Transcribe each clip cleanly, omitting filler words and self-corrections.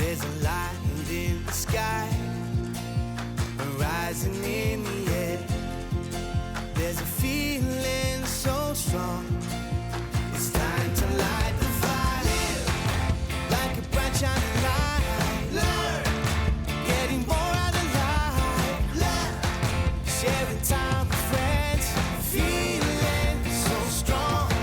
There's a light in the sky, rising in the air. There's a feeling so strong. It's time to light the fire, like a bright shining light. Learn, getting more out of life. Learn, sharing time with friends, feeling so strong.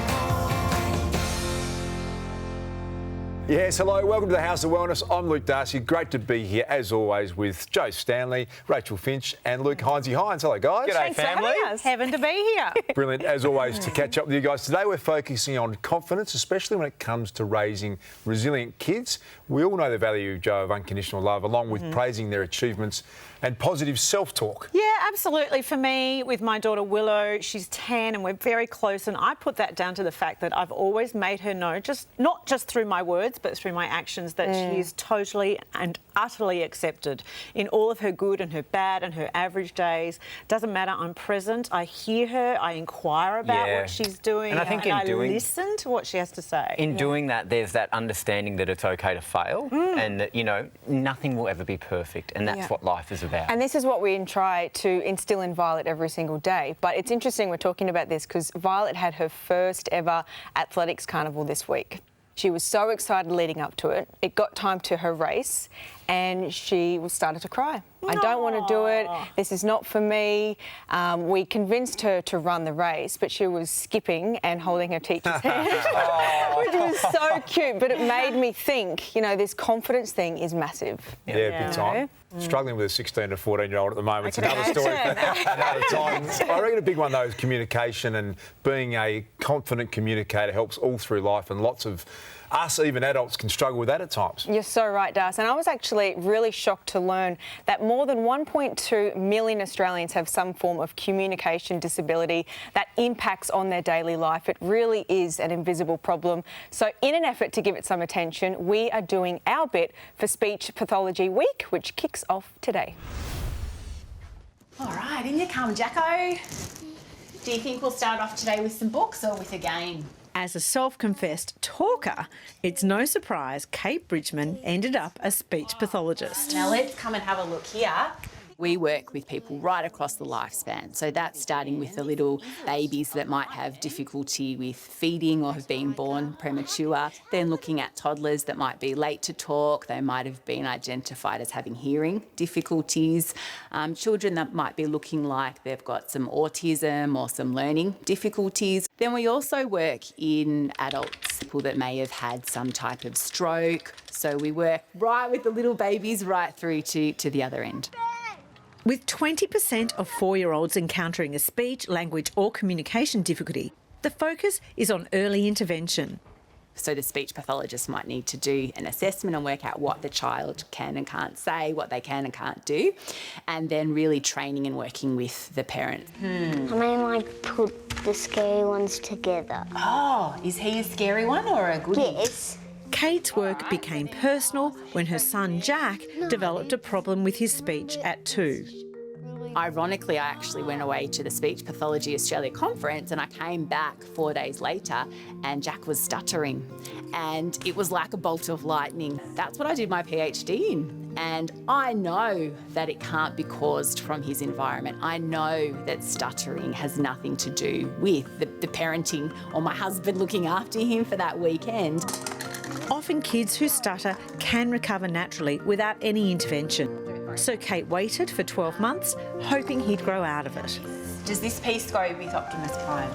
Yes, hello, welcome to the House of Wellness. I'm Luke Darcy. Great to be here, as always, with Joe Stanley, Rachael Finch and Luke Hines. Hello, guys. G'day, family. Heaven to be here. Brilliant, as always, to catch up with you guys. Today we're focusing on confidence, especially when it comes to raising resilient kids. We all know the value, Joe, of unconditional love, along with praising their achievements and positive self-talk. Yeah, absolutely. For me, with my daughter Willow, she's 10 and we're very close, and I put that down to the fact that I've always made her know, not just through my words, but through my actions, that she is totally and utterly accepted in all of her good and her bad and her average days. Doesn't matter, I'm present, I hear her, I inquire about what she's doing, and I think I listen to what she has to say. In doing that, there's that understanding that it's okay to fail and that, you know, nothing will ever be perfect, and that's what life is about. And this is what we try to instill in Violet every single day. But it's interesting we're talking about this because Violet had her first ever athletics carnival this week. She was so excited leading up to it. It got time to her race and she started to cry. I don't want to do it. This is not for me. We convinced her to run the race, but she was skipping and holding her teacher's hand, which was so cute. But it made me think, you know, this confidence thing is massive. Yeah, big time. Struggling with a 16 to 14-year-old at the moment. It's another story for another time. I reckon a big one, though, is communication, and being a confident communicator helps all through life, and lots of us, even adults, can struggle with that at times. You're so right, Darcy. And I was actually really shocked to learn that more than 1.2 million Australians have some form of communication disability that impacts on their daily life. It really is an invisible problem. So in an effort to give it some attention, we are doing our bit for Speech Pathology Week, which kicks off today. All right, in you come, Jacko. Do you think we'll start off today with some books or with a game? As a self-confessed talker, it's no surprise Kate Bridgman ended up a speech pathologist. Now let's come and have a look here. We work with people right across the lifespan. So that's starting with the little babies that might have difficulty with feeding or have been born premature. Then looking at toddlers that might be late to talk. They might have been identified as having hearing difficulties. Children that might be looking like they've got some autism or some learning difficulties. Then we also work in adults, people that may have had some type of stroke. So we work right with the little babies right through to the other end. With 20% of 4-year-olds encountering a speech, language or communication difficulty, the focus is on early intervention. So the speech pathologist might need to do an assessment and work out what the child can and can't say, what they can and can't do, and then really training and working with the parents. I mean, like, put the scary ones together. Oh, is he a scary one or a good one? Yes. Kate's work became personal when her son Jack developed a problem with his speech at 2. Ironically, I actually went away to the Speech Pathology Australia conference and I came back 4 days later and Jack was stuttering, and it was like a bolt of lightning. That's what I did my PhD in. And I know that it can't be caused from his environment. I know that stuttering has nothing to do with the parenting or my husband looking after him for that weekend. Often kids who stutter can recover naturally without any intervention. So Kate waited for 12 months, hoping he'd grow out of it. Does this piece go with Optimus Prime?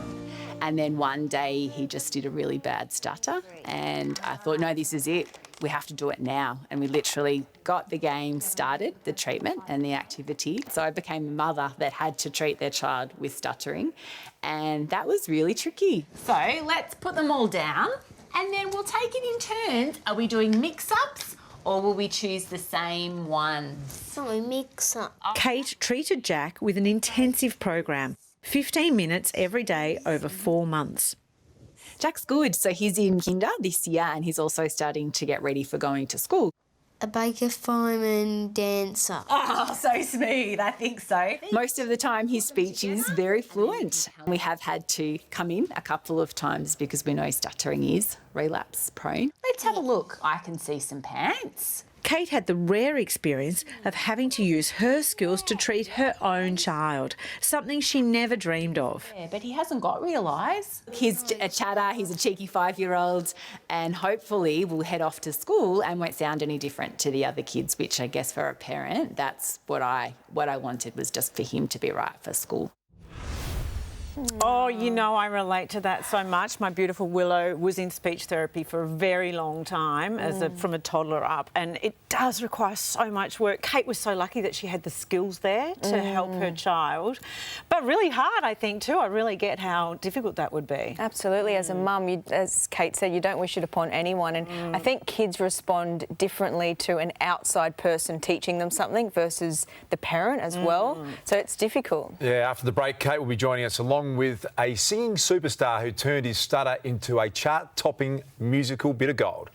And then one day he just did a really bad stutter and I thought, no, this is it. We have to do it now. And we literally got the game started, the treatment and the activity. So I became a mother that had to treat their child with stuttering, and that was really tricky. So let's put them all down and then we'll take it in turns. Are we doing mix-ups or will we choose the same ones? So mix up. Kate treated Jack with an intensive program, 15 minutes every day over 4 months. Jack's good. So he's in kinder this year and he's also starting to get ready for going to school. A baker, fireman, dancer. Oh, so smooth, I think so. Most of the time his speech is very fluent. We have had to come in a couple of times because we know stuttering is relapse prone. Let's have a look. I can see some pants. Kate had the rare experience of having to use her skills to treat her own child, something she never dreamed of. Yeah, but he hasn't got real eyes. He's a chatter, he's a cheeky 5-year-old, and hopefully will head off to school and won't sound any different to the other kids, which I guess for a parent, that's what I wanted, was just for him to be right for school. Oh, you know, I relate to that so much. My beautiful Willow was in speech therapy for a very long time from a toddler up, and it does require so much work. Kate was so lucky that she had the skills there to help her child, but really hard, I think, too. I really get how difficult that would be. Absolutely. As a mum, as Kate said, you don't wish it upon anyone, and I think kids respond differently to an outside person teaching them something versus the parent as well, so it's difficult. Yeah, after the break, Kate will be joining us along with a singing superstar who turned his stutter into a chart-topping musical bit of gold.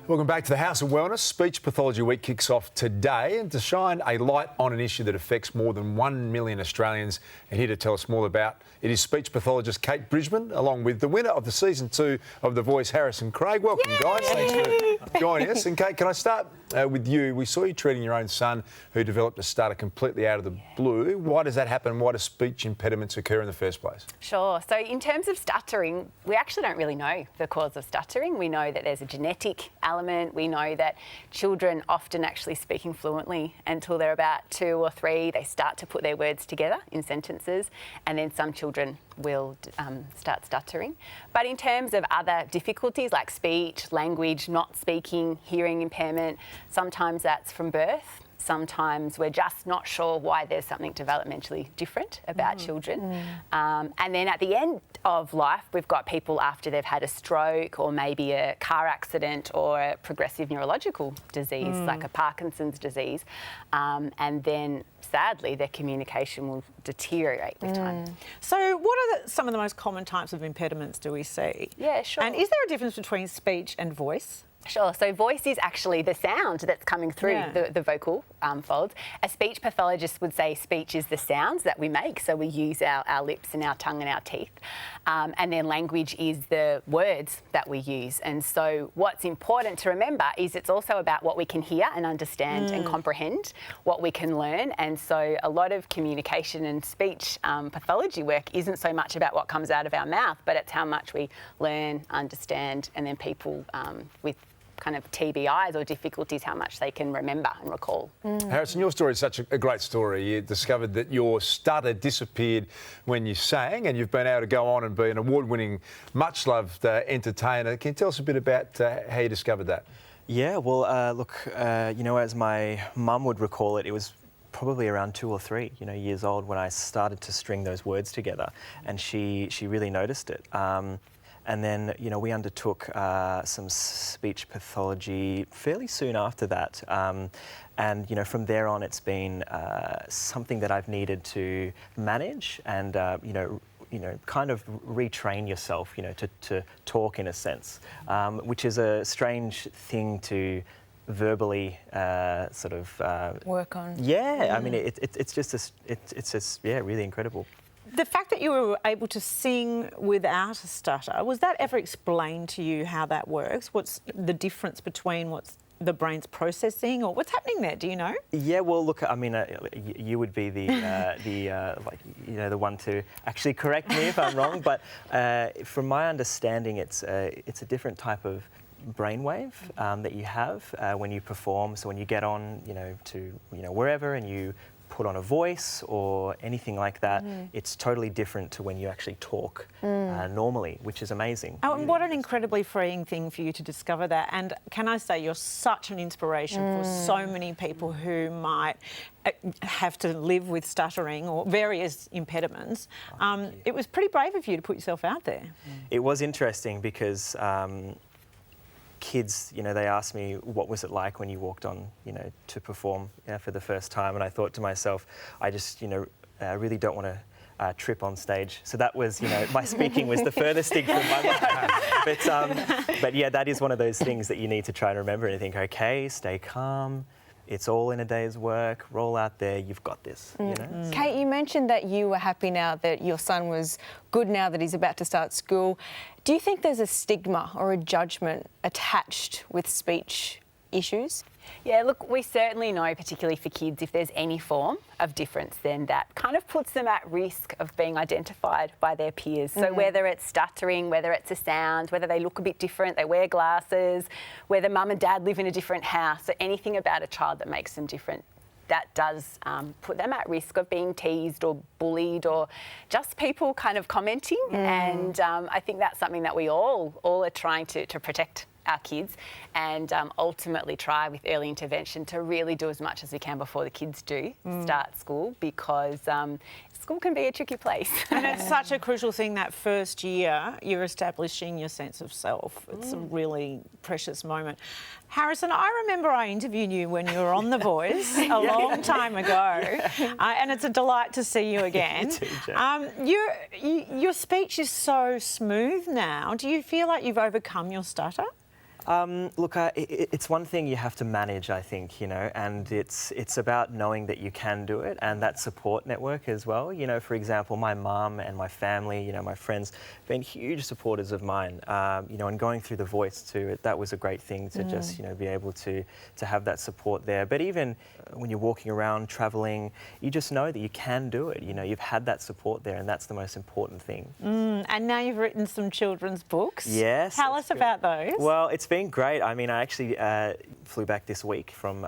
Welcome back to the House of Wellness. Speech Pathology Week kicks off today, and to shine a light on an issue that affects more than 1 million Australians, and here to tell us more about it is speech pathologist Kate Bridgman, along with the winner of the season 2 of The Voice, Harrison Craig. Welcome, guys. Thanks for joining us. And Kate, can I start with you? We saw you treating your own son who developed a stutter completely out of the blue. Why does that happen? Why do speech impediments occur in the first place? Sure. So in terms of stuttering, we actually don't really know the cause of stuttering. We know that there's a genetic element. We know that children often actually speaking fluently until they're about 2 or 3. They start to put their words together in sentences, and then some children will start stuttering. But in terms of other difficulties like speech, language, not speaking, hearing impairment, sometimes that's from birth. Sometimes we're just not sure why there's something developmentally different about children. And then at the end of life, we've got people after they've had a stroke or maybe a car accident or a progressive neurological disease like a Parkinson's disease. And then sadly, their communication will deteriorate with time. So what are some of the most common types of impediments do we see? Yeah, sure. And is there a difference between speech and voice? Sure. So voice is actually the sound that's coming through the vocal folds. A speech pathologist would say speech is the sounds that we make. So we use our lips and our tongue and our teeth. And then language is the words that we use. And so what's important to remember is it's also about what we can hear and understand and comprehend, what we can learn. And so a lot of communication and speech pathology work isn't so much about what comes out of our mouth, but it's how much we learn, understand, and then people with kind of TBIs or difficulties, how much they can remember and recall. Harrison, your story is such a great story. You discovered that your stutter disappeared when you sang, and you've been able to go on and be an award-winning, much-loved entertainer. Can you tell us a bit about how you discovered that? Yeah, well, look, you know, as my mum would recall it, it was probably around 2 or 3, years old when I started to string those words together, and she really noticed it. And then, we undertook some speech pathology fairly soon after that. And, from there on, it's been something that I've needed to manage and, kind of retrain yourself, to talk in a sense, which is a strange thing to verbally work on. Yeah, I mean, it's just really incredible. The fact that you were able to sing without a stutter, was that ever explained to you how that works? What's the difference between what's the brain's processing, or what's happening there? Do you know? Yeah, well, look, I mean, you would be the the one to actually correct me if I'm wrong. But from my understanding, it's a different type of brainwave that you have when you perform. So when you get on, to wherever and you put on a voice or anything like that, it's totally different to when you actually talk normally, which is amazing. Oh, and what an incredibly freeing thing for you to discover that. And can I say, you're such an inspiration for so many people who might have to live with stuttering or various impediments. It was pretty brave of you to put yourself out there. It was interesting because kids, they asked me what was it like when you walked on, to perform for the first time, and I thought to myself, I just, really don't want to trip on stage. So that was, my speaking was the furthest thing from my mind. But yeah, that is one of those things that you need to try and remember and think, okay, stay calm, It's all in a day's work. Roll out there. You've got this. You know? Kate, you mentioned that you were happy now that your son was good now that he's about to start school. Do you think there's a stigma or a judgment attached with speech issues? Yeah, look, we certainly know, particularly for kids, if there's any form of difference, then that kind of puts them at risk of being identified by their peers. So whether it's stuttering, whether it's a sound, whether they look a bit different, they wear glasses, whether mum and dad live in a different house, so anything about a child that makes them different, that does put them at risk of being teased or bullied or just people kind of commenting. And I think that's something that we all are trying to protect our kids and ultimately try with early intervention to really do as much as we can before the kids do start school, because school can be a tricky place. And it's such a crucial thing that first year you're establishing your sense of self. It's a really precious moment. Harrison, I remember I interviewed you when you were on The Voice a long time ago, and it's a delight to see you again. You too, Jack. Your speech is so smooth now. Do you feel like you've overcome your stutter? Look, it's one thing you have to manage, I think, you know, and it's about knowing that you can do it, and that support network as well. You know, for example, my mum and my family, you know, my friends, have been huge supporters of mine. You know, and going through The Voice too, that was a great thing to just, you know, be able to have that support there. But even when you're walking around, travelling, you just know that you can do it. You know, you've had that support there, and that's the most important thing. And now you've written some children's books. Yes. Tell us about those. Well, it's been great. I mean, I actually flew back this week from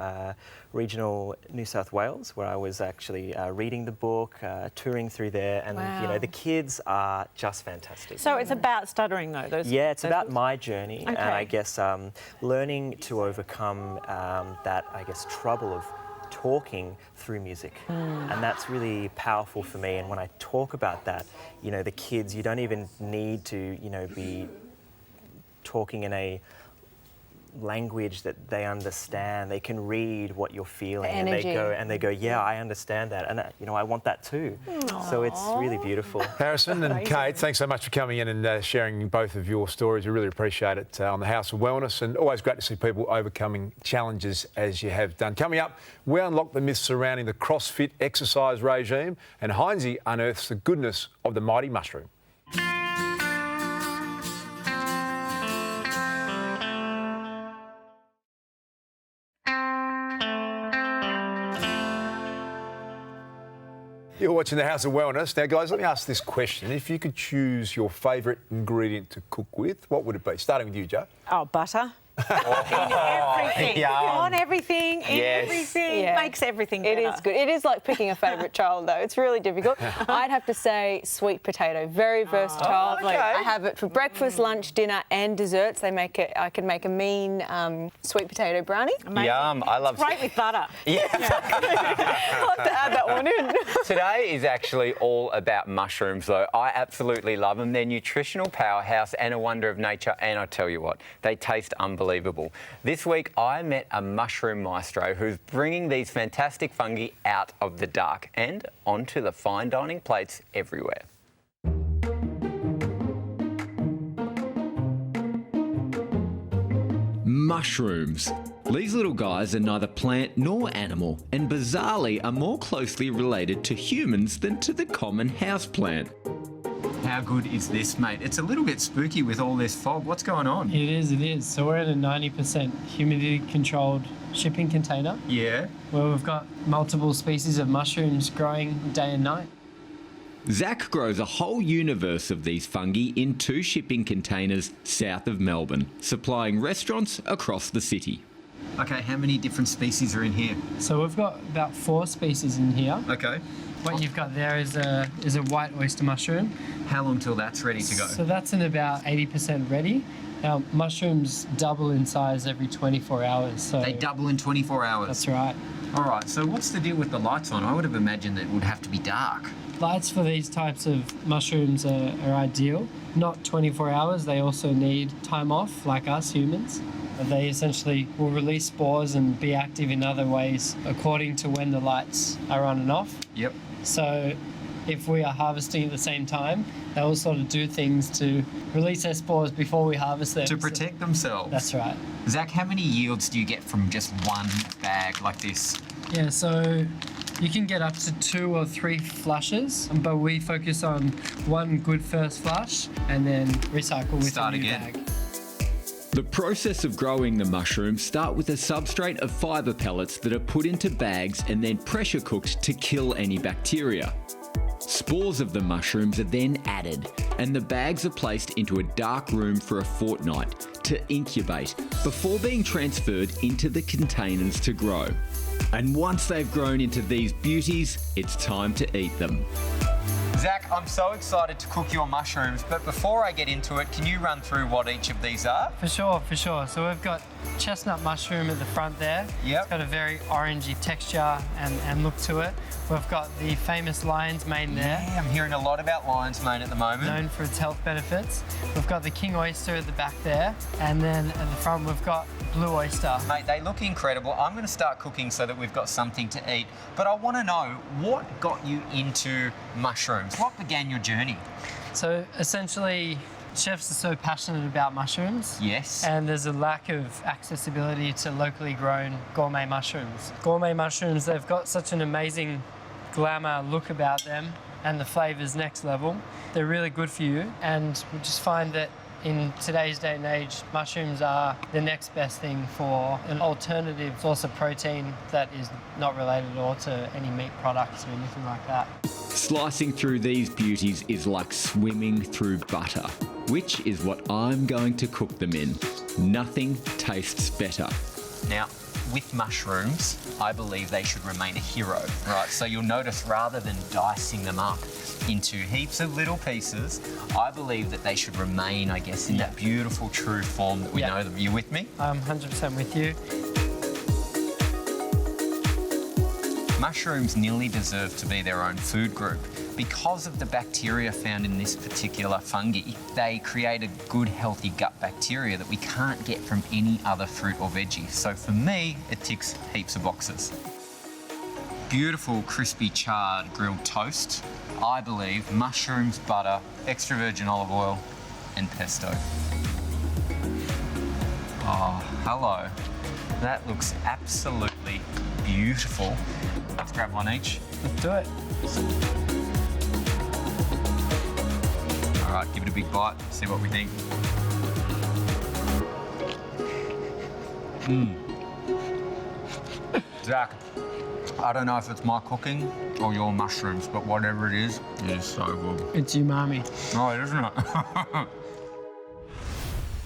regional New South Wales, where I was actually reading the book, touring through there, and you know, the kids are just fantastic. So it's about stuttering, though. Yeah, it's about my journey, and I guess learning to overcome that, I guess, trouble of talking through music. And that's really powerful for me. And when I talk about that, you know, the kids, you don't even need to, you know, be talking in a language that they understand. They can read what you're feeling, and they go, yeah, I understand that, and you know, I want that too. So it's really beautiful. Harrison and Kate, thanks so much for coming in and sharing both of your stories. We really appreciate it on the House of Wellness, and always great to see people overcoming challenges as you have done. Coming up, we unlock the myths surrounding the CrossFit exercise regime, and Heinzie unearths the goodness of the mighty mushroom. You're watching the House of Wellness. Now, guys, let me ask this question. If you could choose your favourite ingredient to cook with, what would it be? Starting with you, Jo. Oh, butter. Everything. On everything, everything. Yeah. Makes everything better. It is good. It is like picking a favourite child, though. It's really difficult. I'd have to say sweet potato. Very versatile. okay. I have it for breakfast, lunch, dinner, and desserts. They make it. I can make a mean sweet potato brownie. Amazing. Yum. I love Great with butter. Yeah. I'll have to add that one in. Today is actually all about mushrooms, though. I absolutely love them. They're nutritional powerhouse and a wonder of nature, and I tell you what, they taste unbelievable. This week, I met a mushroom maestro who's bringing these fantastic fungi out of the dark and onto the fine dining plates everywhere. Mushrooms. These little guys are neither plant nor animal, and bizarrely are more closely related to humans than to the common houseplant. How good is this, mate? It's a little bit spooky with all this fog. What's going on? It is. So we're at a 90% humidity-controlled shipping container. Yeah. Where we've got multiple species of mushrooms growing day and night. Zach grows a whole universe of these fungi in 2 shipping containers south of Melbourne, supplying restaurants across the city. Okay, how many different species are in here? So we've got about 4 species in here. Okay. What you've got there is a white oyster mushroom. How long till that's ready to go? So that's in about 80% ready. Now, mushrooms double in size every 24 hours. So they double in 24 hours? That's right. All right, so what's the deal with the lights on? I would have imagined that it would have to be dark. Lights for these types of mushrooms are ideal. Not 24 hours, they also need time off, like us humans. They essentially will release spores and be active in other ways according to when the lights are on and off. Yep. So if we are harvesting at the same time, they will sort of do things to release their spores before we harvest them. To protect themselves. That's right. Zach, how many yields do you get from just one bag like this? Yeah, so you can get up to 2 or 3 flushes, but we focus on one good first flush and then recycle with a new bag. The process of growing the mushrooms start with a substrate of fibre pellets that are put into bags and then pressure cooked to kill any bacteria. Spores of the mushrooms are then added and the bags are placed into a dark room for a fortnight to incubate before being transferred into the containers to grow. And once they've grown into these beauties, it's time to eat them. Zach, I'm so excited to cook your mushrooms, but before I get into it, can you run through what each of these are? For sure, for sure. So we've got chestnut mushroom at the front there. Yep. It's got a very orangey texture and look to it. We've got the famous lion's mane there. Yeah, I'm hearing a lot about lion's mane at the moment. Known for its health benefits. We've got the king oyster at the back there. And then at the front, we've got blue oyster. Mate, they look incredible. I'm going to start cooking so that we've got something to eat. But I want to know, what got you into mushrooms? What began your journey? So essentially, chefs are so passionate about mushrooms. Yes. And there's a lack of accessibility to locally grown gourmet mushrooms. Gourmet mushrooms, they've got such an amazing glamour look about them, and the flavour's next level. They're really good for you, and we just find that in today's day and age, mushrooms are the next best thing for an alternative source of protein that is not related at all to any meat products or anything like that. Slicing through these beauties is like swimming through butter, which is what I'm going to cook them in. Nothing tastes better. Now, with mushrooms, I believe they should remain a hero, right? So you'll notice, rather than dicing them up into heaps of little pieces, I believe that they should remain, I guess, in that beautiful, true form that we know them. You with me? I'm 100% with you. Mushrooms nearly deserve to be their own food group. Because of the bacteria found in this particular fungi, they create a good, healthy gut bacteria that we can't get from any other fruit or veggie. So for me, it ticks heaps of boxes. Beautiful, crispy, charred grilled toast. I believe mushrooms, butter, extra virgin olive oil, and pesto. Oh, hello. That looks absolutely beautiful. Let's grab one each. Let's do it. All right, give it a big bite, see what we think. Zach, I don't know if it's my cooking or your mushrooms, but whatever it is so good. It's umami. Oh, isn't it?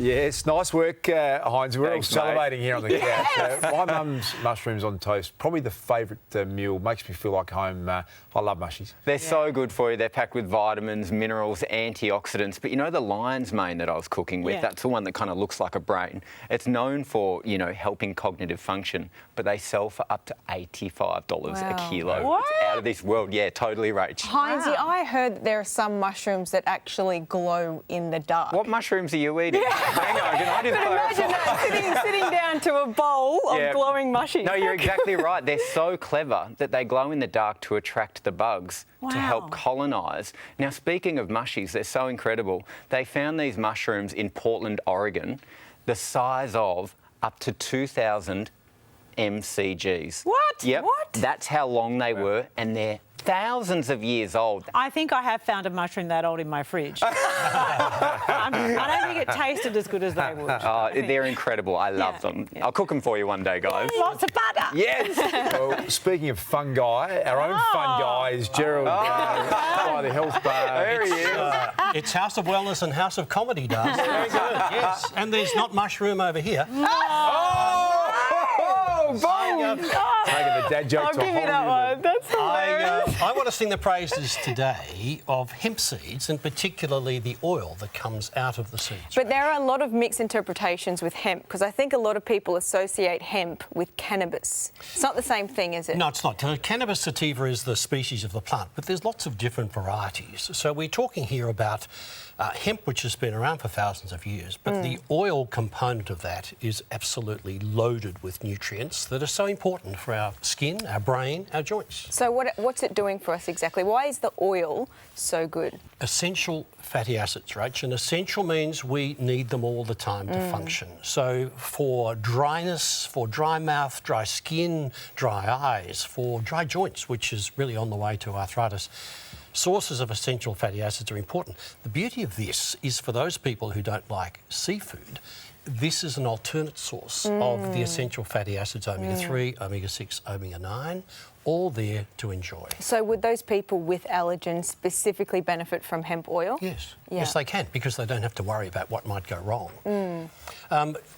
Yes, nice work, Hines. We're Thanks, all salivating mate. here on the couch. My mum's mushrooms on toast, probably the favourite meal. Makes me feel like home. I love mushies. They're so good for you. They're packed with vitamins, minerals, antioxidants. But you know the lion's mane that I was cooking with? Yeah. That's the one that kind of looks like a brain. It's known for, you know, helping cognitive function, but they sell for up to $85 a kilo. What? It's out of this world. Yeah, totally, Rach. Heinzie, I heard that there are some mushrooms that actually glow in the dark. What mushrooms are you eating? Hang on, can I just clarify? Imagine that, sitting down to a bowl of glowing mushies. No, you're exactly right. They're so clever that they glow in the dark to attract the bugs to help colonise. Now, speaking of mushies, they're so incredible. They found these mushrooms in Portland, Oregon, the size of up to 2,000 mcgs. What? Yep. What? That's how long they were, and they're thousands of years old. I think I have found a mushroom that old in my fridge. I don't think it tasted as good as they would. Oh, they're incredible. I love them. Yeah. I'll cook them for you one day, guys. Lots of butter. Yes. Well, speaking of fungi, our own fun guy is Gerald by the Health Bar. There he is. It's House of Wellness and House of Comedy, Darcy. Very good, yes. And there's not mushroom over here. Taking the dad joke I'll to a give whole you that new one. That's hilarious. I want to sing the praises today of hemp seeds, and particularly the oil that comes out of the seeds. But there are a lot of mixed interpretations with hemp, because I think a lot of people associate hemp with cannabis. It's not the same thing, is it? No, it's not. Cannabis sativa is the species of the plant, but there's lots of different varieties. So we're talking here about hemp, which has been around for thousands of years, but the oil component of that is absolutely loaded with nutrients that are so important for our skin, our brain, our joints. So what's it doing doing for us exactly? Why is the oil so good? Essential fatty acids, Rach, and essential means we need them all the time to function. So for dryness, for dry mouth, dry skin, dry eyes, for dry joints, which is really on the way to arthritis, sources of essential fatty acids are important. The beauty of this is for those people who don't like seafood, this is an alternate source of the essential fatty acids, omega-3, omega-6, omega-9, all there to enjoy. So would those people with allergens specifically benefit from hemp oil? Yes. Yeah. Yes, they can, because they don't have to worry about what might go wrong.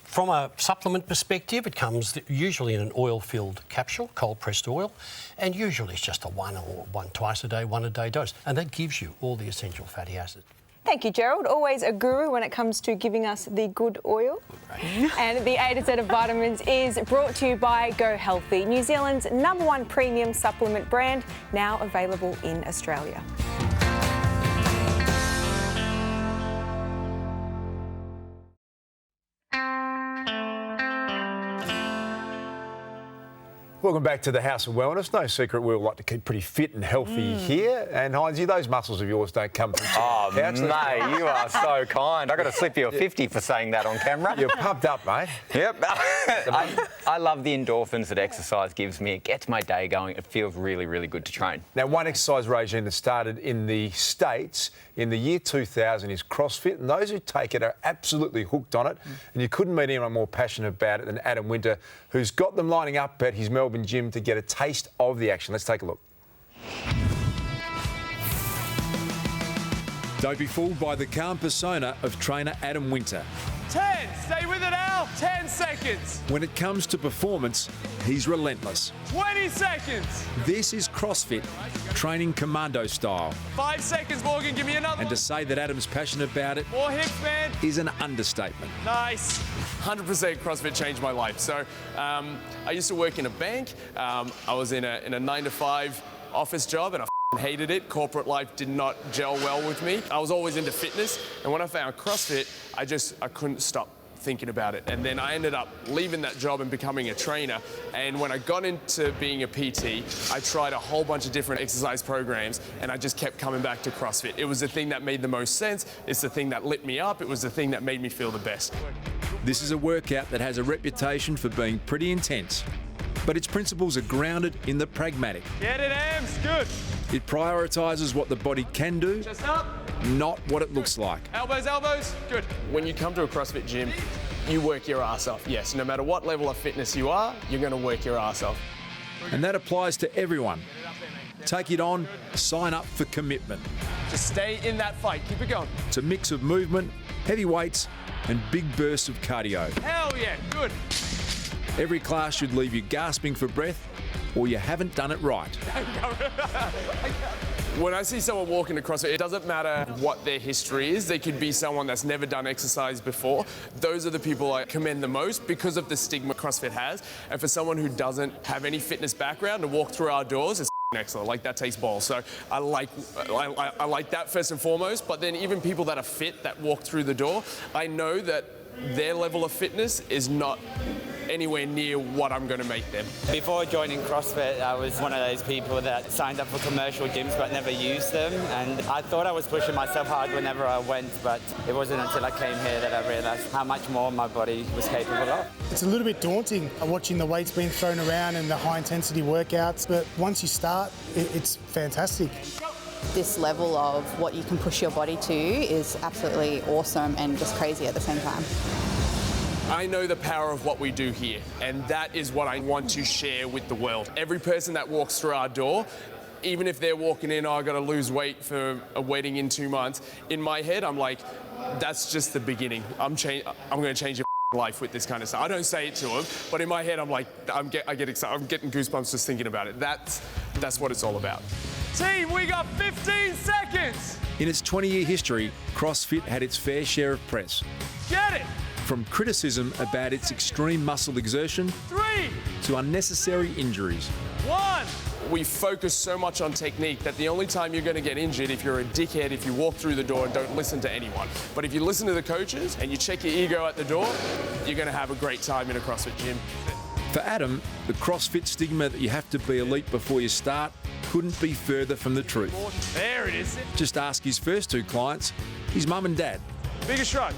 From a supplement perspective, it comes usually in an oil-filled capsule, cold-pressed oil, and usually it's just a one twice a day, one a day dose, and that gives you all the essential fatty acids. Thank you, Gerald. Always a guru when it comes to giving us the good oil. And the A to Z of vitamins is brought to you by Go Healthy, New Zealand's #1 premium supplement brand, now available in Australia. Welcome back to the House of Wellness. No secret we all like to keep pretty fit and healthy here. And Heinzie, those muscles of yours don't come from Oh, mate, you are so kind. I got to slip you a 50 for saying that on camera. You're pumped up, mate. Yep. I love the endorphins that exercise gives me. It gets my day going. It feels really, really good to train. Now, one exercise regime that started in the States in the year 2000 is CrossFit, and those who take it are absolutely hooked on it. And you couldn't meet anyone more passionate about it than Adam Winter, who's got them lining up at his Melbourne gym to get a taste of the action. Let's take a look. Don't be fooled by the calm persona of trainer Adam Winter. 10, stay with it, Al. 10 seconds. When it comes to performance, he's relentless. 20 seconds. This is CrossFit, training commando style. 5 seconds, Morgan, give me another And one. to say that Adam's passionate about it More hips, man. is an understatement. Nice. 100% CrossFit changed my life. So I used to work in a bank. I was in a 9-to-5 office job, and I hated it. Corporate life did not gel well with me. I was always into fitness, and when I found CrossFit, I couldn't stop thinking about it. And then I ended up leaving that job and becoming a trainer. And when I got into being a PT, I tried a whole bunch of different exercise programs, and I just kept coming back to CrossFit. It was the thing that made the most sense. It's the thing that lit me up. It was the thing that made me feel the best. This is a workout that has a reputation for being pretty intense, but its principles are grounded in the pragmatic. Get it, Ams. Good. It prioritises what the body can do, Chest up. not what it looks like. Elbows, elbows. Good. When you come to a CrossFit gym, you work your ass off. Yes, no matter what level of fitness you are, you're going to work your ass off. And that applies to everyone. Take it on, sign up for commitment. Just stay in that fight. Keep it going. It's a mix of movement, heavy weights, and big bursts of cardio. Hell yeah. Good. Every class should leave you gasping for breath, or you haven't done it right. When I see someone walk into CrossFit, it doesn't matter what their history is. They could be someone that's never done exercise before. Those are the people I commend the most because of the stigma CrossFit has. And for someone who doesn't have any fitness background to walk through our doors, it's excellent. Like, that takes balls. So I like that first and foremost. But then even people that are fit that walk through the door, I know that their level of fitness is not anywhere near what I'm going to make them. Before joining CrossFit, I was one of those people that signed up for commercial gyms but never used them, and I thought I was pushing myself hard whenever I went, but it wasn't until I came here that I realised how much more my body was capable of. It's a little bit daunting watching the weights being thrown around and the high intensity workouts, but once you start, it's fantastic. This level of what you can push your body to is absolutely awesome and just crazy at the same time. I know the power of what we do here, and that is what I want to share with the world. Every person that walks through our door, even if they're walking in, I got to lose weight for a wedding in 2 months, in my head, I'm like, that's just the beginning. I'm going to change your life with this kind of stuff. I don't say it to them, but in my head, I'm like, I get excited. I'm getting goosebumps just thinking about it. That's what it's all about. Team, we got 15 seconds. In its 20-year history, CrossFit had its fair share of press. Get it. From criticism about its extreme muscle exertion 3, to unnecessary injuries. 1. We focus so much on technique that the only time you're going to get injured if you're a dickhead if you walk through the door and don't listen to anyone. But if you listen to the coaches and you check your ego at the door, you're going to have a great time in a CrossFit gym. For Adam, the CrossFit stigma that you have to be elite before you start couldn't be further from the truth. There it is. Just ask his first 2 clients, his mum and dad. Biggest shrug.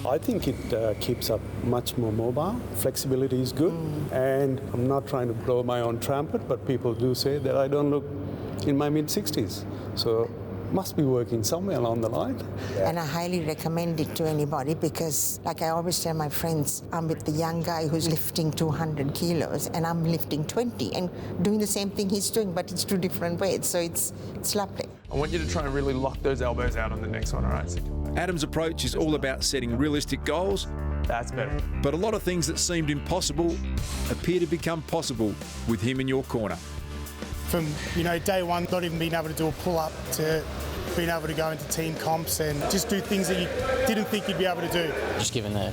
I think it keeps up much more mobile. Flexibility is good. And I'm not trying to blow my own trumpet, but people do say that I don't look in my mid-60s. So must be working somewhere along the line. And I highly recommend it to anybody because, like I always tell my friends, I'm with the young guy who's lifting 200 kilos and I'm lifting 20 and doing the same thing he's doing, but it's 2 different weights. So it's lovely. I want you to try and really lock those elbows out on the next one, all right? Adam's approach is all about setting realistic goals. That's better. But a lot of things that seemed impossible appear to become possible with him in your corner. From, day one, not even being able to do a pull-up to being able to go into team comps and just do things that you didn't think you'd be able to do. Just given the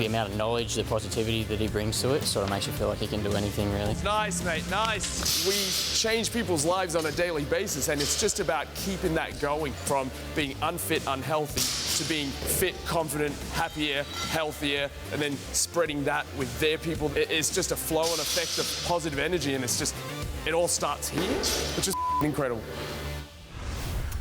amount of knowledge, the positivity that he brings to it, sort of makes you feel like he can do anything, really. Nice, mate, nice. We change people's lives on a daily basis, and it's just about keeping that going from being unfit, unhealthy, to being fit, confident, happier, healthier, and then spreading that with their people. It's just a flow and effect of positive energy, and it all starts here, which is incredible.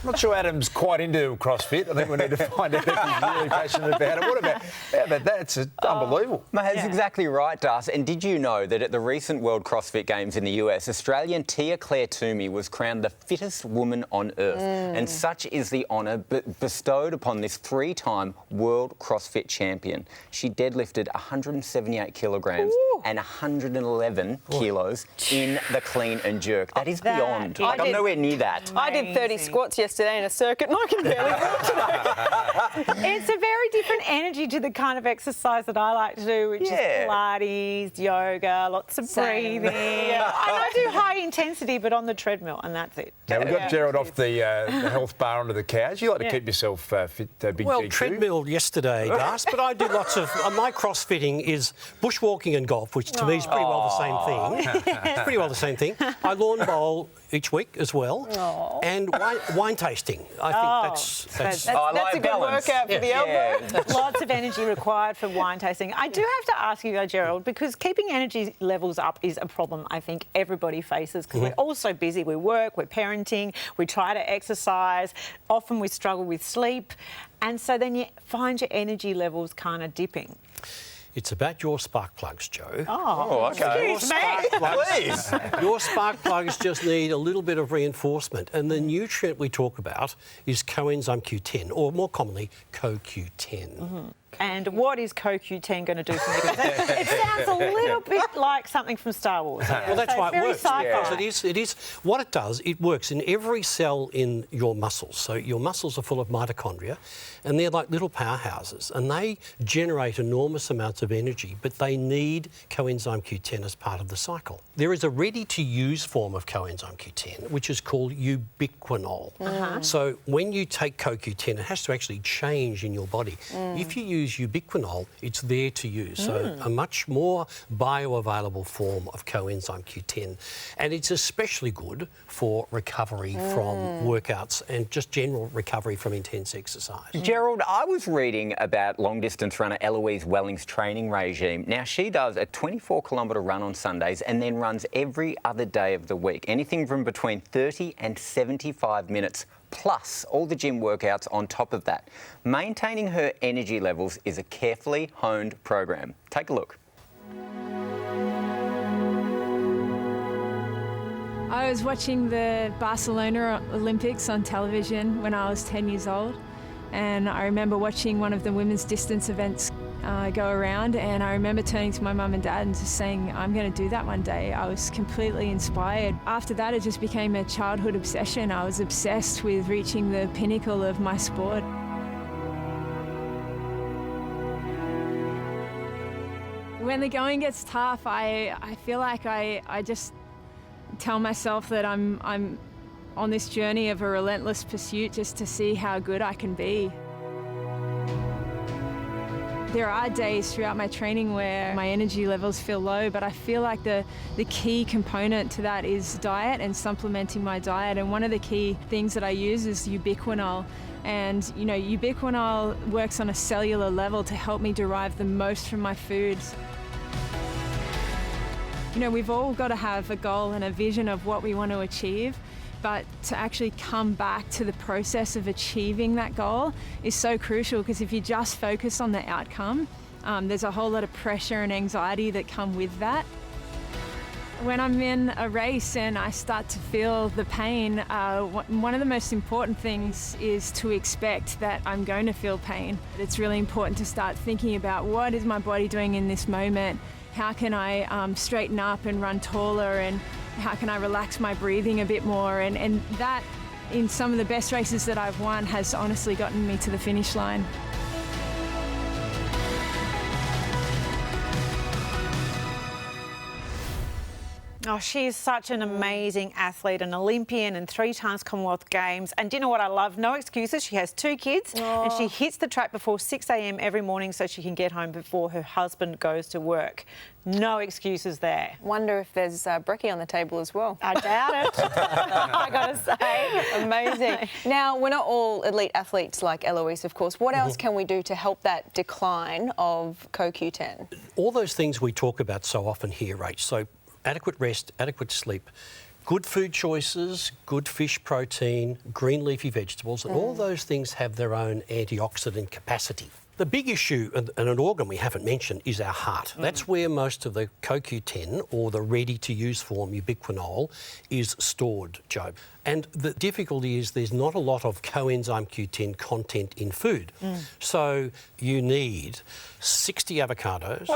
I'm not sure Adam's quite into CrossFit. I think we need to find out if he's really passionate about it. How about that? It's unbelievable. Mate, that's exactly right, Darcy. And did you know that at the recent World CrossFit Games in the US, Australian Tia Claire Toomey was crowned the fittest woman on earth? And such is the honour bestowed upon this 3-time World CrossFit champion. She deadlifted 178 kilograms and 111 kilos in the clean and jerk. That is beyond. I'm nowhere near that. I did 30 squats yesterday in a circuit and I can barely walk today. It's a very different energy to the kind of exercise that I like to do, which is Pilates, yoga, lots of breathing. And I do high intensity, but on the treadmill, and that's it. Now, we've got Gerald off the health bar onto the couch. You like to keep yourself fit, big Well, GQ? treadmill yesterday, Das, but I do lots of... my crossfitting is bushwalking and golf, which to me is pretty well the same thing. It's pretty well the same thing. I lawn bowl each week as well. And wine tasting. I think that's a good workout for the elbow. Lots of energy required for wine tasting. I do have to ask you though, Gerald, because keeping energy levels up is a problem I think everybody faces because we're all so busy. We work, we're parenting, we try to exercise. Often we struggle with sleep. And so then you find your energy levels kind of dipping. It's about your spark plugs, Joe. Oh, okay. Your spark plugs, your spark plugs just need a little bit of reinforcement. And the nutrient we talk about is coenzyme Q10, or more commonly, CoQ10. And what is CoQ10 going to do for me? It sounds a little bit like something from Star Wars. Well, that's why it works. Sci-fi. Because it is what it does. It works in every cell in your muscles. So your muscles are full of mitochondria, and they're like little powerhouses, and they generate enormous amounts of energy. But they need coenzyme Q10 as part of the cycle. There is a ready-to-use form of coenzyme Q10, which is called ubiquinol. So when you take CoQ10, it has to actually change in your body. If you use ubiquinol, it's there to use. So a much more bioavailable form of coenzyme Q10. And it's especially good for recovery from workouts and just general recovery from intense exercise. Gerald, I was reading about long-distance runner Eloise Welling's training regime. Now, she does a 24-kilometre run on Sundays and then runs every other day of the week, anything from between 30 and 75 minutes, plus all the gym workouts on top of that. Maintaining her energy levels is a carefully honed program. Take a look. I was watching the Barcelona Olympics on television when I was 10 years old, and I remember watching one of the women's distance events go around, and I remember turning to my mum and dad and just saying, I'm going to do that one day. I was completely inspired. After that, it just became a childhood obsession. I was obsessed with reaching the pinnacle of my sport. When the going gets tough, I feel like I just tell myself that I'm on this journey of a relentless pursuit just to see how good I can be. There are days throughout my training where my energy levels feel low, but I feel like the key component to that is diet and supplementing my diet. And one of the key things that I use is ubiquinol. And, you know, ubiquinol works on a cellular level to help me derive the most from my foods. You know, we've all got to have a goal and a vision of what we want to achieve. but to actually come back to the process of achieving that goal is so crucial, because if you just focus on the outcome, there's a whole lot of pressure and anxiety that come with that. When I'm in a race and I start to feel the pain, one of the most important things is to expect that I'm going to feel pain. It's really important to start thinking about, what is my body doing in this moment? How can I straighten up and run taller, and how can I relax my breathing a bit more? And that, in some of the best races that I've won, has honestly gotten me to the finish line. Oh, she is such an amazing athlete, an Olympian and 3 times Commonwealth Games. And do you know what I love? No excuses. She has 2 kids and she hits the track before 6 a.m. every morning so she can get home before her husband goes to work. No excuses there. Wonder if there's brekkie on the table as well. I doubt it. I gotta say. Amazing. Now, we're not all elite athletes like Eloise, of course. What else can we do to help that decline of CoQ10? All those things we talk about so often here, Rach. So adequate rest, adequate sleep, good food choices, good fish protein, green leafy vegetables, and all those things have their own antioxidant capacity. The big issue, and an organ we haven't mentioned, is our heart. That's where most of the CoQ10, or the ready-to-use form, ubiquinol, is stored, Joe. And the difficulty is there's not a lot of coenzyme Q10 content in food. So you need 60 avocados,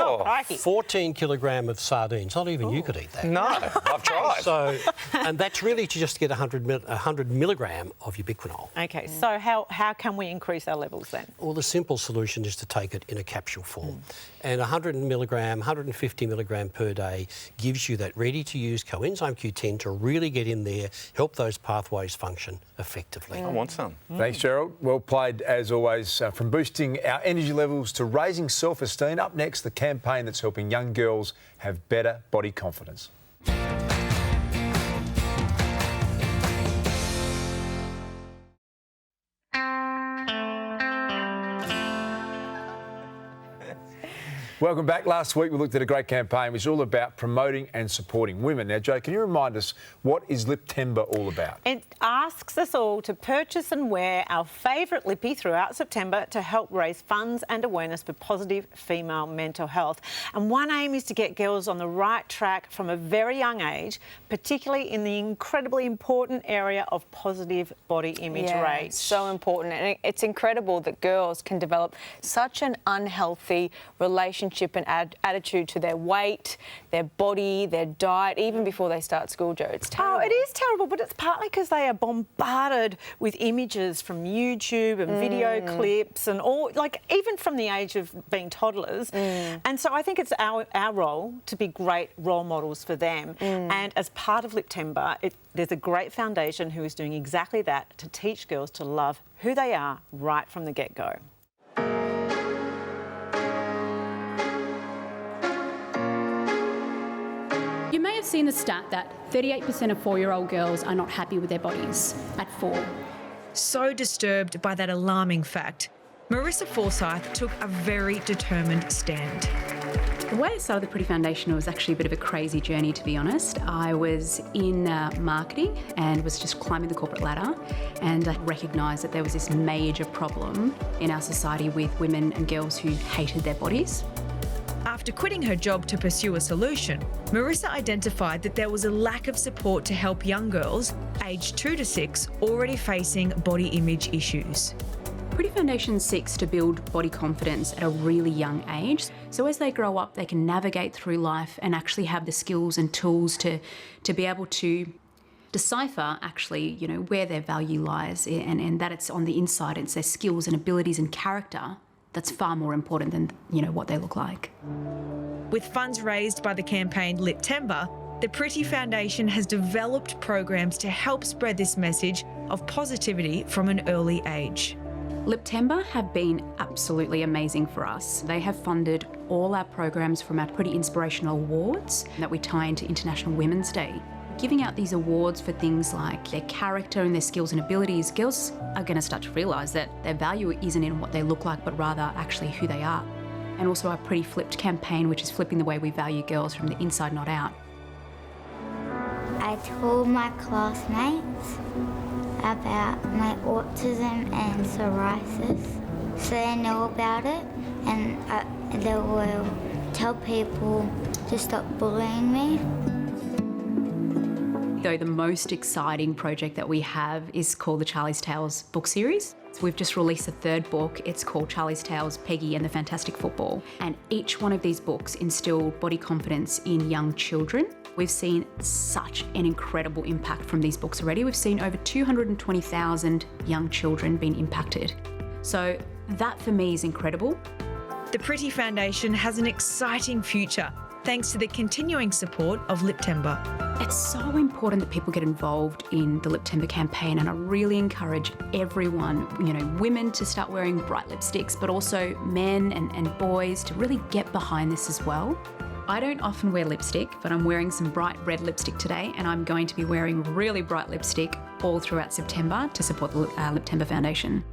14 kilogram of sardines. Not even you could eat that. No, I've tried. So, and that's really to just get 100 milligram of ubiquinol. Okay, so how can we increase our levels then? Well, the simple solution is to take it in a capsule form. And 100 milligram, 150 milligram per day gives you that ready-to-use coenzyme Q10 to really get in there, help those pathways function effectively. I want some. Thanks, Gerald. Well played, as always. From boosting our energy levels to raising self-esteem. Up next, the campaign that's helping young girls have better body confidence. Welcome back. Last week we looked at a great campaign which is all about promoting and supporting women. Now, Jo, can you remind us, what is Liptember all about? It asks us all to purchase and wear our favourite lippy throughout September to help raise funds and awareness for positive female mental health. And one aim is to get girls on the right track from a very young age, particularly in the incredibly important area of positive body image rates. So important. And it's incredible that girls can develop such an unhealthy relationship and attitude to their weight, their body, their diet, even before they start school, Jo. It's terrible. Oh, it is terrible, but it's partly because they are bombarded with images from YouTube and video clips and all, like even from the age of being toddlers. And so I think it's our role to be great role models for them. And as part of Liptember, there's a great foundation who is doing exactly that, to teach girls to love who they are right from the get-go. You may have seen the stat that 38% of 4-year-old girls are not happy with their bodies at 4. So disturbed by that alarming fact, Marissa Forsyth took a very determined stand. The way I started the Pretty Foundation was actually a bit of a crazy journey, to be honest. I was in marketing and was just climbing the corporate ladder, and I recognised that there was this major problem in our society with women and girls who hated their bodies. After quitting her job to pursue a solution, Marissa identified that there was a lack of support to help young girls, aged 2 to 6, already facing body image issues. Pretty Foundation seeks to build body confidence at a really young age. So as they grow up, they can navigate through life and actually have the skills and tools to be able to decipher actually, you know, where their value lies, and that it's on the inside, it's their skills and abilities and character that's far more important than, you know, what they look like. With funds raised by the campaign Liptember, the Pretty Foundation has developed programs to help spread this message of positivity from an early age. Liptember have been absolutely amazing for us. They have funded all our programs from our Pretty Inspirational Awards that we tie into International Women's Day. Giving out these awards for things like their character and their skills and abilities, girls are going to start to realise that their value isn't in what they look like, but rather actually who they are. And also our Pretty Flipped campaign, which is flipping the way we value girls from the inside, not out. I told my classmates about my autism and psoriasis, so they know about it, and they will tell people to stop bullying me. Though the most exciting project that we have is called the Charlie's Tales book series. We've just released a third book. It's called Charlie's Tales, Peggy and the Fantastic Football. And each one of these books instill body confidence in young children. We've seen such an incredible impact from these books already. We've seen over 220,000 young children being impacted. So that for me is incredible. The Pretty Foundation has an exciting future thanks to the continuing support of Liptember. It's so important that people get involved in the Liptember campaign, and I really encourage everyone, women to start wearing bright lipsticks, but also men and boys to really get behind this as well. I don't often wear lipstick, but I'm wearing some bright red lipstick today, and I'm going to be wearing really bright lipstick all throughout September to support the Liptember Foundation.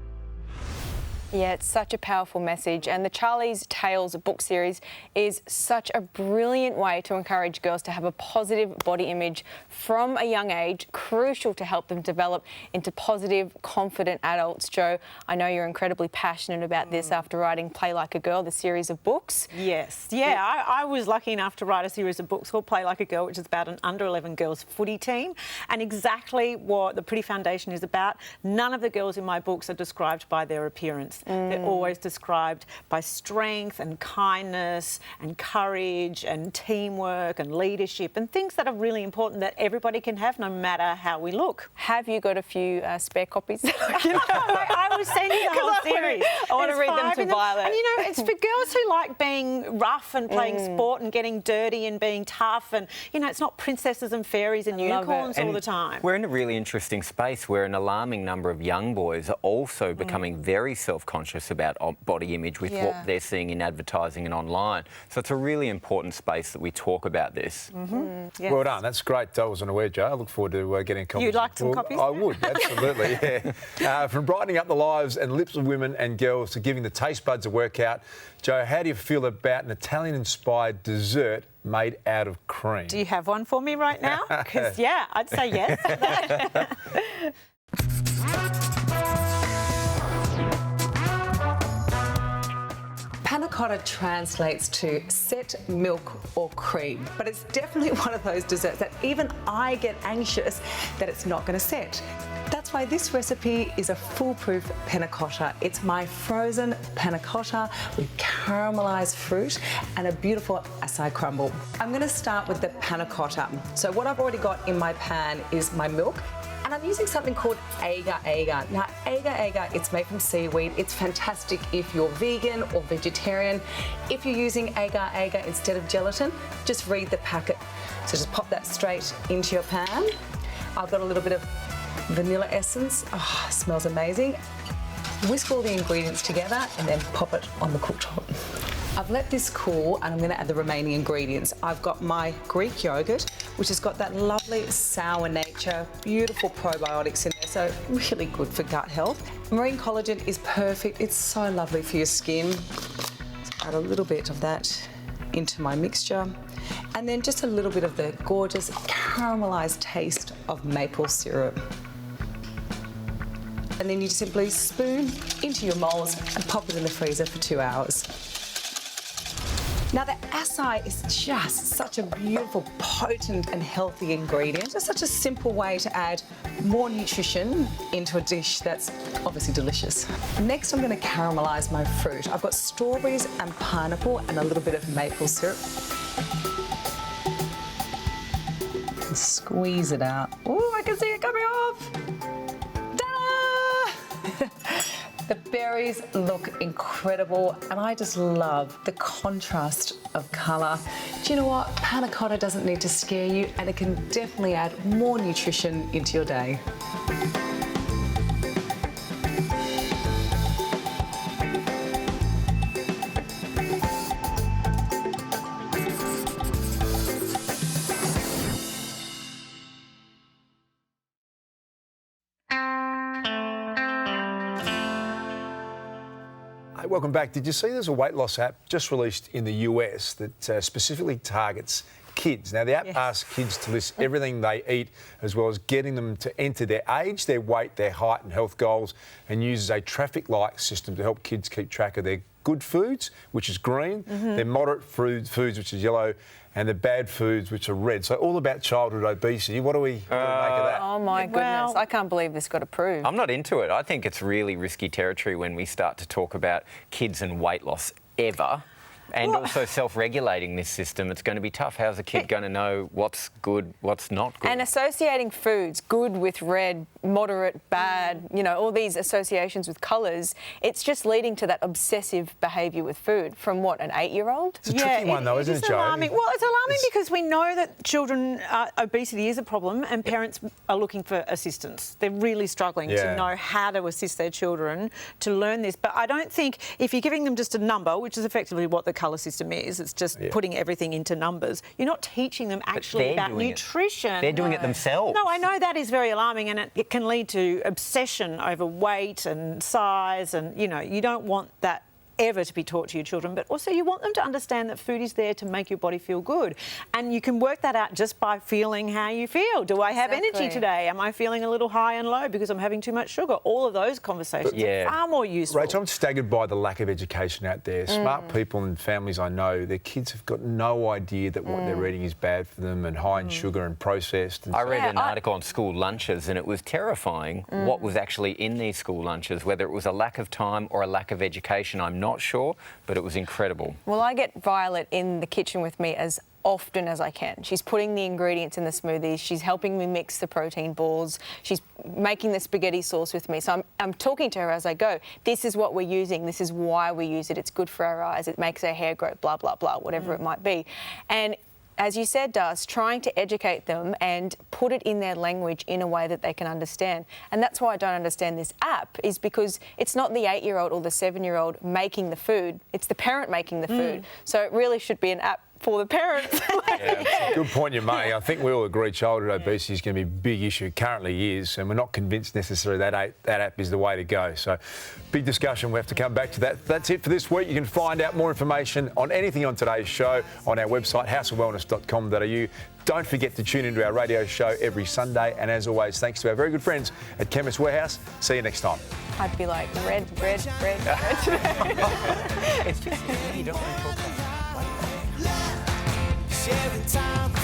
Yeah, it's such a powerful message, and the Charlie's Tales book series is such a brilliant way to encourage girls to have a positive body image from a young age, crucial to help them develop into positive, confident adults. Jo, I know you're incredibly passionate about this after writing Play Like a Girl, the series of books. Yes, yeah, I was lucky enough to write a series of books called Play Like a Girl, which is about an under-11 girls footy team, and exactly what the Pretty Foundation is about. None of the girls in my books are described by their appearance. They're always described by strength and kindness and courage and teamwork and leadership and things that are really important that everybody can have no matter how we look. Have you got a few spare copies? I will send you the whole series. I want to read them to Violet. And it's for girls who like being rough and playing sport and getting dirty and being tough, and it's not princesses and fairies and unicorns all the time. We're in a really interesting space where an alarming number of young boys are also becoming very self-conscious about body image with what they're seeing in advertising and online. So it's a really important space that we talk about this. Yes. Well done. That's great. I wasn't aware, Jo. I look forward to getting a copy. You'd like some copies? I would, absolutely, yeah. From brightening up the lives and lips of women and girls to giving the taste buds a workout, Jo, how do you feel about an Italian-inspired dessert made out of cream? Do you have one for me right now? Because, yeah, I'd say yes. Panna cotta translates to set milk or cream, but it's definitely one of those desserts that even I get anxious that it's not going to set. That's why this recipe is a foolproof panna cotta. It's my frozen panna cotta with caramelised fruit and a beautiful acai crumble. I'm going to start with the panna cotta. So what I've already got in my pan is my milk. And I'm using something called agar-agar. Now, agar-agar, it's made from seaweed. It's fantastic if you're vegan or vegetarian. If you're using agar-agar instead of gelatin, just read the packet. So just pop that straight into your pan. I've got a little bit of vanilla essence. Oh, smells amazing. Whisk all the ingredients together and then pop it on the cooktop. I've let this cool and I'm going to add the remaining ingredients. I've got my Greek yogurt, which has got that lovely sour nature, beautiful probiotics in there, so really good for gut health. Marine collagen is perfect. It's so lovely for your skin. So add a little bit of that into my mixture. And then just a little bit of the gorgeous caramelised taste of maple syrup. And then you simply spoon into your moulds and pop it in the freezer for 2 hours. Now, the acai is just such a beautiful, potent and healthy ingredient. It's such a simple way to add more nutrition into a dish that's obviously delicious. Next, I'm going to caramelise my fruit. I've got strawberries and pineapple and a little bit of maple syrup. And squeeze it out. Oh, I can see it coming off. Ta-da! The berries look incredible and I just love the contrast of colour. Do you know what? Panna cotta doesn't need to scare you and it can definitely add more nutrition into your day. Hey, welcome back. Did you see there's a weight loss app just released in the US that specifically targets kids. Now, the app asks kids to list everything they eat, as well as getting them to enter their age, their weight, their height and health goals, and uses a traffic light system to help kids keep track of their good foods, which is green, their moderate foods, which is yellow, and the bad foods, which are red. So all about childhood obesity. What do we make of that? Oh, my goodness. I can't believe this got approved. I'm not into it. I think it's really risky territory when we start to talk about kids and weight loss ever. And also self-regulating this system, it's going to be tough. How's a kid going to know what's good, what's not good? And associating foods, good with red, moderate, bad, you know, all these associations with colours, it's just leading to that obsessive behaviour with food from, what, an 8-year-old? It's a tricky one, though, isn't it, Jo? Alarming. Well, it's alarming because we know that children, obesity is a problem and parents are looking for assistance. They're really struggling to know how to assist their children to learn this. But I don't think if you're giving them just a number, which is effectively what the colour system is, it's just putting everything into numbers. You're not teaching them actually about nutrition. They're doing it themselves. No, I know that is very alarming, and it can lead to obsession over weight and size, and, you know, you don't want that ever to be taught to your children, but also you want them to understand that food is there to make your body feel good. And you can work that out just by feeling how you feel. Do I have energy today? Am I feeling a little high and low because I'm having too much sugar? All of those conversations are far more useful. Rachel, I'm staggered by the lack of education out there. Smart people and families I know, their kids have got no idea that what they're eating is bad for them and high in sugar and processed. And I read an article on school lunches and it was terrifying what was actually in these school lunches, whether it was a lack of time or a lack of education. I'm not sure, but it was incredible. Well, I get Violet in the kitchen with me as often as I can. She's putting the ingredients in the smoothies. She's helping me mix the protein balls. She's making the spaghetti sauce with me. So I'm talking to her as I go. This is what we're using. This is why we use it. It's good for our eyes. It makes our hair grow, blah, blah, blah, whatever it might be. And as you said, Darcy, trying to educate them and put it in their language in a way that they can understand. And that's why I don't understand this app, is because it's not the 8-year-old or the 7-year-old making the food, it's the parent making the food. So it really should be an app for the parents. Good point you make. I think we all agree childhood obesity is going to be a big issue. Currently is, and we're not convinced necessarily that app is the way to go. So big discussion. We have to come back to that. That's it for this week. You can find out more information on anything on today's show on our website, houseofwellness.com.au. Don't forget to tune into our radio show every Sunday. And as always, thanks to our very good friends at Chemist Warehouse. See you next time. I'd be like, red. It's just, you don't want to talk about sharing time.